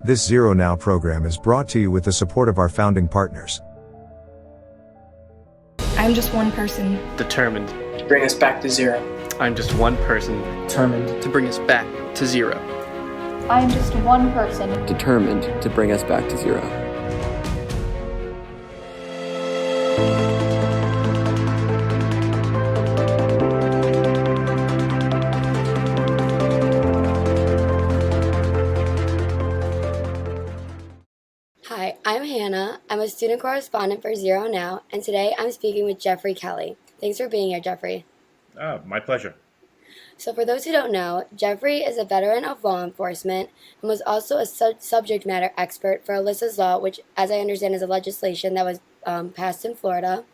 This ZeroNow program is brought to you with the support of our founding partners. I'm just one person. Determined to bring us back to zero. I'm just one person. Determined to bring us back to zero. I am just one person. Determined to bring us back to zero. Hi, I'm Hannah. I'm a student correspondent for ZeroNow, and today I'm speaking with Jeffrey Kelly. Thanks for being here, Jeffrey. My pleasure. So for those who don't know, Jeffrey is a veteran of law enforcement and was also a subject matter expert for Alyssas Law, which, as I understand, is a legislation that was passed in Florida.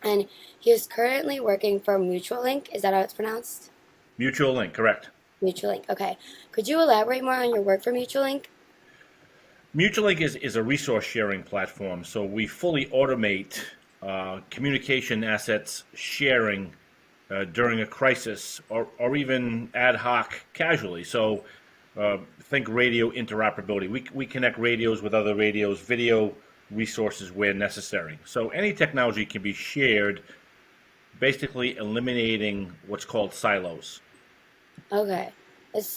And he is currently working for Mutualink. Is that how it's pronounced? Mutualink, correct. Mutualink, okay. Could you elaborate more on your work for Mutualink? Mutualink is a resource sharing platform, so we fully automate communication assets sharing during a crisis or even ad hoc casually. So think radio interoperability. We connect radios with other radios, video resources where necessary. So any technology can be shared, basically eliminating what's called silos. Okay.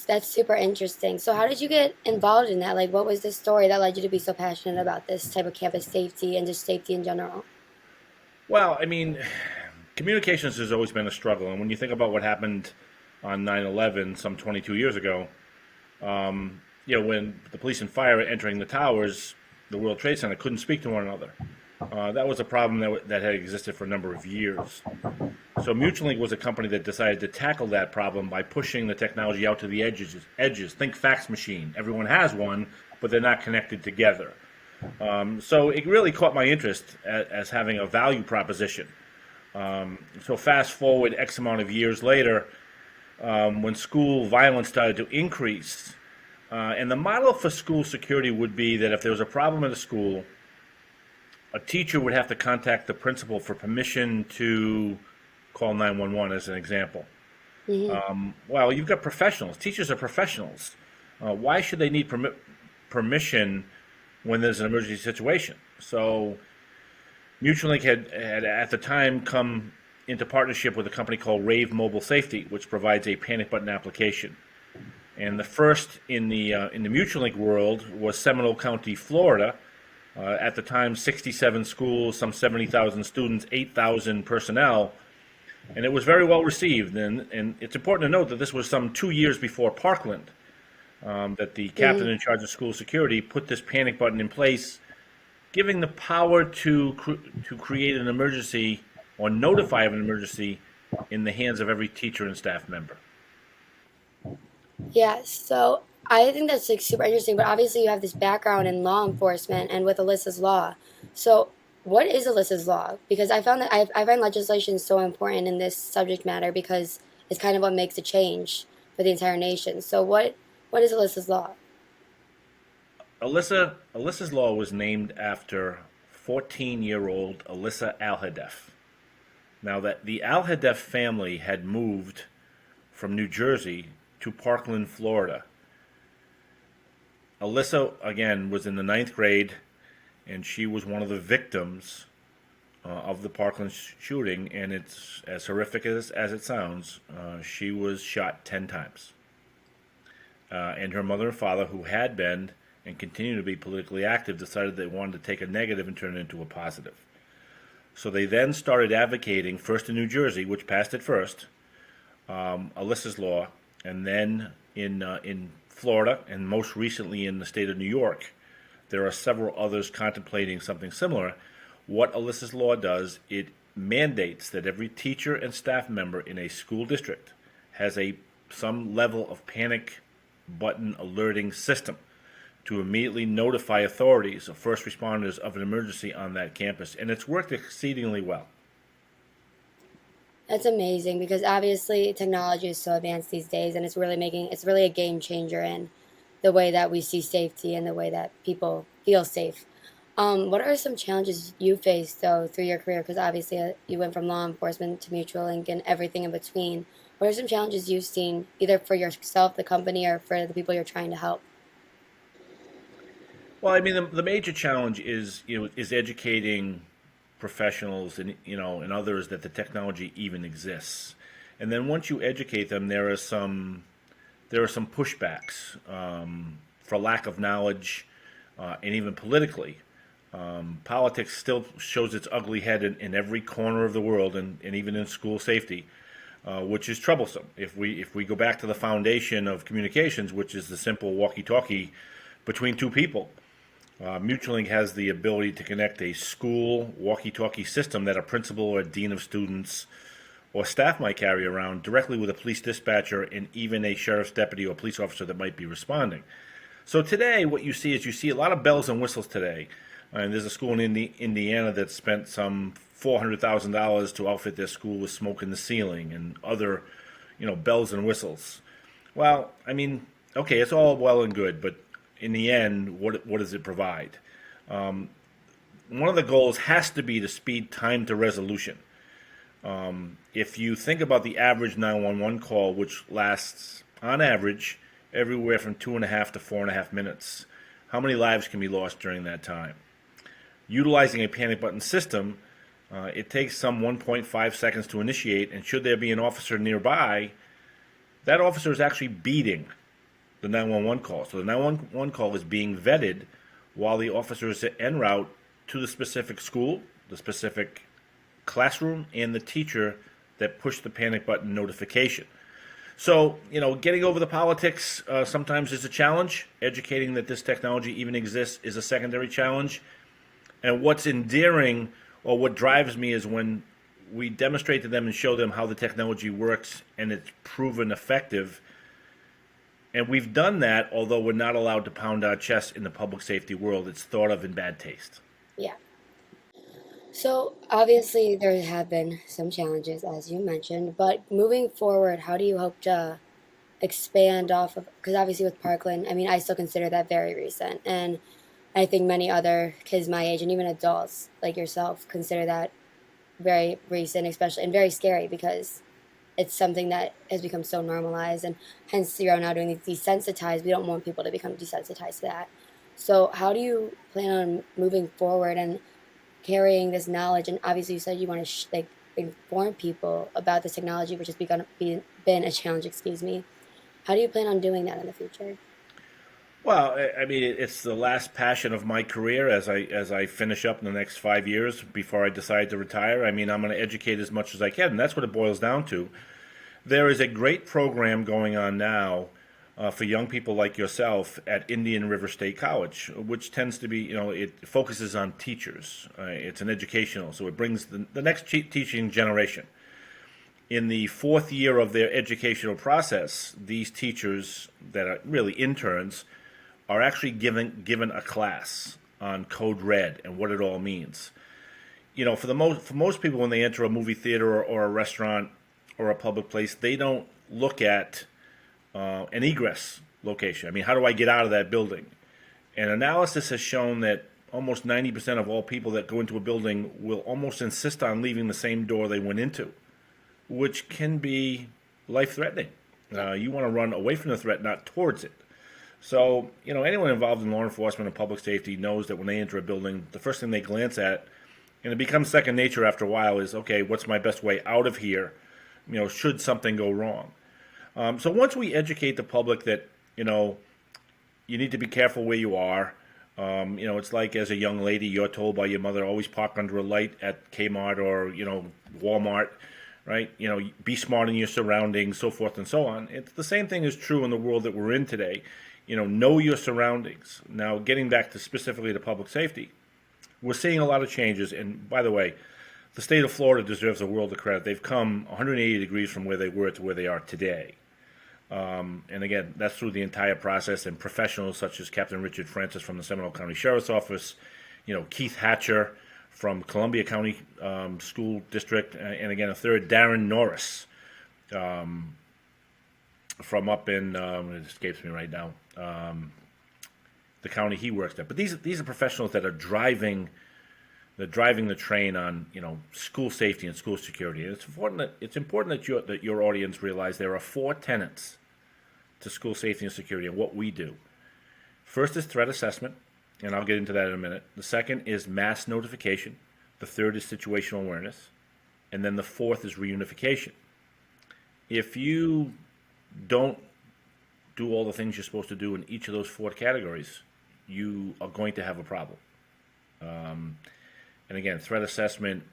That's super interesting. So how did you get involved in that? Like, what was the story that led you to be so passionate about this type of campus safety and just safety in general? Well, I mean, communications has always been a struggle. And when you think about what happened on 9/11 some 22 years ago, when the police and fire were entering the towers, the World Trade Center couldn't speak to one another. That was a problem that had existed for a number of years. So Mutualink was a company that decided to tackle that problem by pushing the technology out to the edges. Think fax machine. Everyone has one, but they're not connected together. So it really caught my interest as having a value proposition. So fast forward X amount of years later, when school violence started to increase, and the model for school security would be that if there was a problem at a school, a teacher would have to contact the principal for permission to call 911 as an example. Mm-hmm. Well, you've got professionals. Teachers are professionals. Why should they need permission when there's an emergency situation? So Mutualink had at the time come into partnership with a company called Rave Mobile Safety, which provides a panic button application. And the first in the Mutualink world was Seminole County, Florida. At the time, 67 schools, some 70,000 students, 8,000 personnel, and it was very well received. And it's important to note that this was some 2 years before Parkland, that the captain in charge of school security put this panic button in place, giving the power to create an emergency or notify of an emergency in the hands of every teacher and staff member. Yeah, so I think that's like super interesting, but obviously you have this background in law enforcement and with Alyssas Law. So what is Alyssas Law? Because I found that I find legislation so important in this subject matter because it's kind of what makes a change for the entire nation. So what is Alyssas Law? Alyssas Law was named after 14-year-old Alyssa Alhadeff. Now that the Alhadeff family had moved from New Jersey to Parkland, Florida. Alyssa, again, was in the 9th grade, and she was one of the victims of the Parkland shooting, and it's as horrific as it sounds. She was shot 10 times. And her mother and father, who had been and continue to be politically active, decided they wanted to take a negative and turn it into a positive. So they then started advocating, first in New Jersey, which passed it first, Alyssas Law, and then in Florida, and most recently in the state of New York. There are several others contemplating something similar. What Alyssas Law does, it mandates that every teacher and staff member in a school district has some level of panic button alerting system to immediately notify authorities or first responders of an emergency on that campus, and it's worked exceedingly well. That's amazing because obviously technology is so advanced these days, and it's really a game changer in the way that we see safety and the way that people feel safe. What are some challenges you faced though through your career? Because obviously you went from law enforcement to Mutualink and everything in between. What are some challenges you've seen either for yourself, the company, or for the people you're trying to help? Well, I mean, the major challenge is is educating professionals and and others that the technology even exists. And then once you educate them, there are some pushbacks for lack of knowledge, and even politically. Politics still shows its ugly head in every corner of the world, and even in school safety, which is troublesome. If we go back to the foundation of communications, which is the simple walkie-talkie between two people, Mutualink has the ability to connect a school walkie-talkie system that a principal or a dean of students or staff might carry around directly with a police dispatcher and even a sheriff's deputy or police officer that might be responding. So today, what you see a lot of bells and whistles today. And there's a school in Indiana that spent some $400,000 to outfit their school with smoke in the ceiling and other, bells and whistles. Well, I mean, okay, it's all well and good, but in the end, what does it provide? One of the goals has to be to speed time to resolution. If you think about the average 911 call, which lasts on average everywhere from 2.5 to 4.5 minutes, how many lives can be lost during that time? Utilizing a panic button system, it takes some 1.5 seconds to initiate, and should there be an officer nearby, that officer is actually beating the 911 call. So the 911 call is being vetted while the officer is en route to the specific school, the specific classroom, and the teacher that pushed the panic button notification. So, getting over the politics sometimes is a challenge. Educating that this technology even exists is a secondary challenge. And what's endearing, or what drives me, is when we demonstrate to them and show them how the technology works and it's proven effective. And we've done that, although we're not allowed to pound our chest in the public safety world. It's thought of in bad taste. Yeah. So obviously there have been some challenges, as you mentioned, but moving forward, how do you hope to expand off of, because obviously with Parkland, I mean, I still consider that very recent, and I think many other kids my age and even adults like yourself consider that very recent, especially, and very scary because it's something that has become so normalized, and hence ZeroNow doing these desensitized. We don't want people to become desensitized to that. So how do you plan on moving forward and carrying this knowledge? And obviously you said you want to inform people about this technology, which has been a challenge, excuse me. How do you plan on doing that in the future? Well, I mean, it's the last passion of my career as I finish up in the next 5 years before I decide to retire. I mean, I'm going to educate as much as I can, and that's what it boils down to. There is a great program going on now for young people like yourself at Indian River State College, which tends to be, it focuses on teachers. It's an educational, so it brings the next teaching generation. In the 4th year of their educational process, these teachers that are really interns are actually given a class on Code Red and what it all means. For most people, when they enter a movie theater or a restaurant or a public place, they don't look at an egress location. I mean, how do I get out of that building? And analysis has shown that almost 90% of all people that go into a building will almost insist on leaving the same door they went into, which can be life-threatening. You want to run away from the threat, not towards it. So, anyone involved in law enforcement and public safety knows that when they enter a building, the first thing they glance at, and it becomes second nature after a while, is, okay, what's my best way out of here, should something go wrong. So once we educate the public that, you need to be careful where you are, it's like as a young lady, you're told by your mother, always park under a light at Kmart or, Walmart, right? Be smart in your surroundings, so forth and so on. It's the same thing is true in the world that we're in today. Know your surroundings. Now, getting back to specifically to public safety, we're seeing a lot of changes. And by the way, the state of Florida deserves a world of credit. They've come 180 degrees from where they were to where they are today. And again, that's through the entire process, and professionals such as Captain Richard Francis from the Seminole County Sheriff's Office, Keith Hatcher from Columbia County School District, and again, a third, Darren Norris from up in, it escapes me right now, the county he works at. But these are professionals that are driving the train on school safety and school security. And it's important that your audience realize there are 4 tenets to school safety and security and what we do. First is threat assessment. and I'll get into that in a minute. The second is mass notification. The third is situational awareness. And then the fourth is reunification. If you don't do all the things you're supposed to do in each of those four categories, you are going to have a problem. And again, threat assessment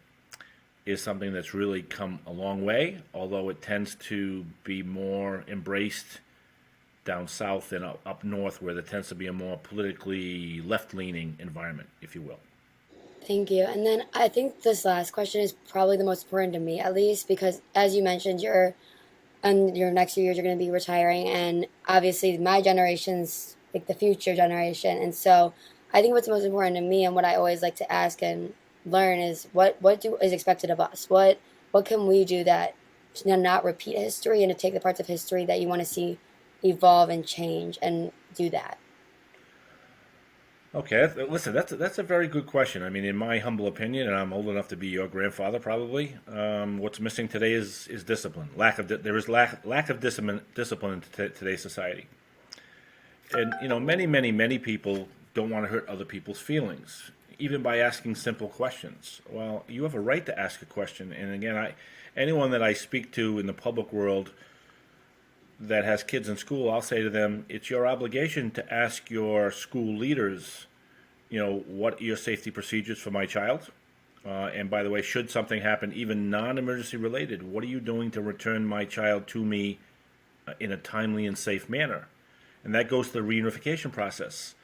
is something that's really come a long way, although it tends to be more embraced down south than up north, where there tends to be a more politically left-leaning environment, if you will. Thank you. And then I think this last question is probably the most important to me, at least, because as you mentioned, in your next few years, you're going to be retiring, and obviously my generation's like the future generation. And so I think what's most important to me and what I always like to ask and learn is what is expected of us? What can we do that to not repeat history and to take the parts of history that you want to see evolve and change and do that? Okay, listen, that's a very good question. I mean, in my humble opinion, and I'm old enough to be your grandfather probably, what's missing today is discipline. There is lack of discipline in today's society. And, many people don't want to hurt other people's feelings, even by asking simple questions. Well, you have a right to ask a question. And again, anyone that I speak to in the public world that has kids in school, I'll say to them, it's your obligation to ask your school leaders, what are your safety procedures for my child? And by the way, should something happen, even non-emergency related, what are you doing to return my child to me in a timely and safe manner? And that goes to the reunification process.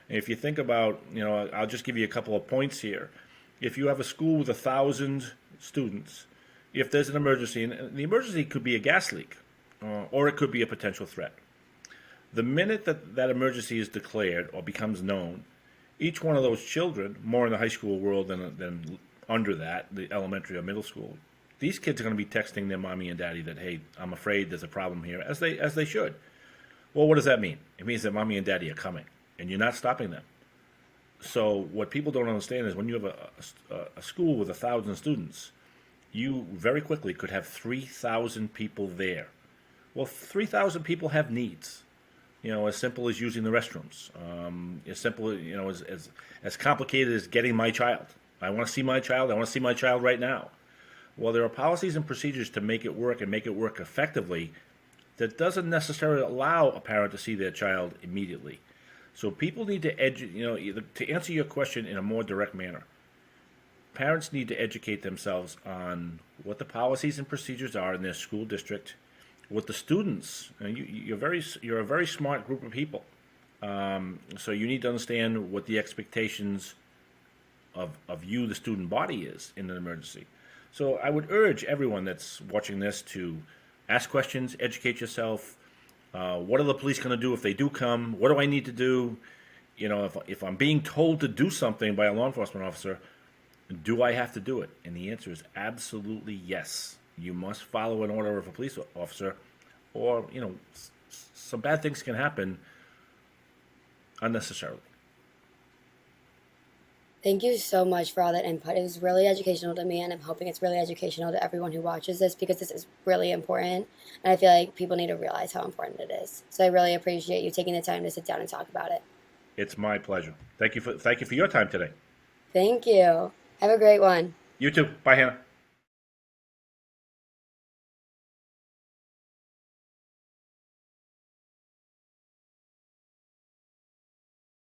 And if you think about, I'll just give you a couple of points here. If you have a school with 1,000 students, if there's an emergency, and the emergency could be a gas leak, or it could be a potential threat. The minute that emergency is declared or becomes known, each one of those children, more in the high school world than under that, the elementary or middle school, these kids are going to be texting their mommy and daddy that, hey, I'm afraid there's a problem here, as they should. Well, what does that mean? It means that mommy and daddy are coming, and you're not stopping them. So what people don't understand is when you have a school with 1,000 students, you very quickly could have 3,000 people there. Well, 3,000 people have needs, as simple as using the restrooms, as simple, as complicated as getting my child. I want to see my child. I want to see my child right now. Well, there are policies and procedures to make it work and make it work effectively that doesn't necessarily allow a parent to see their child immediately. So people need to to answer your question in a more direct manner. Parents need to educate themselves on what the policies and procedures are in their school district. With the students, you're a very smart group of people, so you need to understand what the expectations of you, the student body, is in an emergency. So I would urge everyone that's watching this to ask questions, educate yourself. What are the police going to do if they do come? What do I need to do? If I'm being told to do something by a law enforcement officer, do I have to do it? And the answer is absolutely yes. You must follow an order of a police officer, or, some bad things can happen unnecessarily. Thank you so much for all that input. It was really educational to me, and I'm hoping it's really educational to everyone who watches this, because this is really important, and I feel like people need to realize how important it is. So I really appreciate you taking the time to sit down and talk about it. It's my pleasure. Thank you for your time today. Thank you. Have a great one. You too. Bye, Hannah.